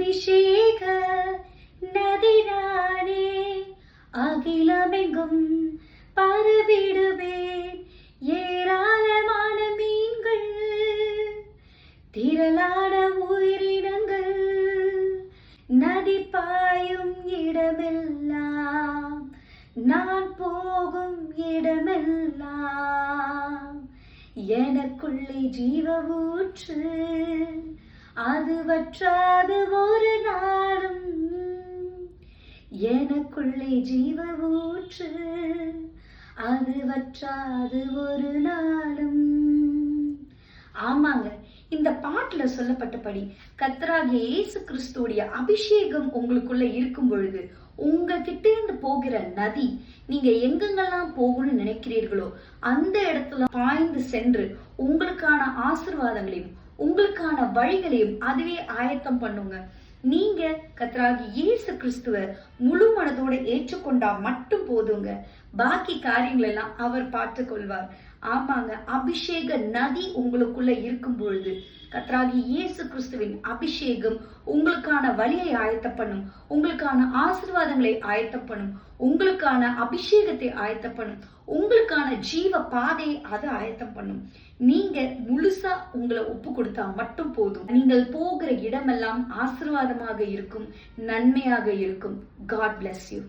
அபிஷேக நதினானே, அகிலமெங்கும் பரவிடுவேன். ஏராளமான மீன்கள், திரளான உயிரினங்கள், நதி பாயும் இடமெல்லாம், நான் போகும் இடமெல்லாம், எனக்குள்ளே ஜீவ ஊற்று, அது வற்றாது ஒரு நாளும். எனக்குள்ளே ஜீவ ஊற்று, அது வற்றாது ஒரு நாளும். ஆமாங்க, இந்த பாட்டுல சொல்லப்பட்டபடி கர்த்தராகிய இயேசு கிறிஸ்துவுடைய அபிஷேகம் உங்களுக்குள்ள இருக்கும் பொழுது உங்ககிட்ட இருந்து போகிற நதி, நீங்க எங்கெங்கெல்லாம் போகணும்னு நினைக்கிறீர்களோ அந்த இடத்துல பாய்ந்து சென்று உங்களுக்கான ஆசீர்வாதங்களையும் உங்களுக்கான வழிகளையும் அதுவே ஆயத்தம் பண்ணுங்க. நீங்க கர்த்தராகிய இயேசு கிறிஸ்துவ முழு மனதோட ஏற்றுக்கொண்டா மட்டும் போதுங்க. பாக்கி காரியங்கள் எல்லாம் அவர் பார்த்து கொள்வார். ஆமாங்க, அபிஷேக நதி உங்களுக்குள்ள இருக்கும் பொழுது கர்த்தராகிய இயேசு கிறிஸ்துவின் அபிஷேகம் உங்களுக்கான வழியை ஆயத்தம் பண்ணும், உங்களுக்கான ஆசீர்வாதங்களை ஆயத்தம் பண்ணும், உங்களுக்கான அபிஷேகத்தை ஆயத்தம் பண்ணும், உங்களுக்கான ஜீவ பாதையை அது ஆயத்தம் பண்ணும். நீங்க முழுசா உங்களை ஒப்பு கொடுத்தா மட்டும் போதும். நீங்கள் போகிற இடமெல்லாம் ஆசீர்வாதமாக இருக்கும், நன்மையாக இருக்கும். God bless you.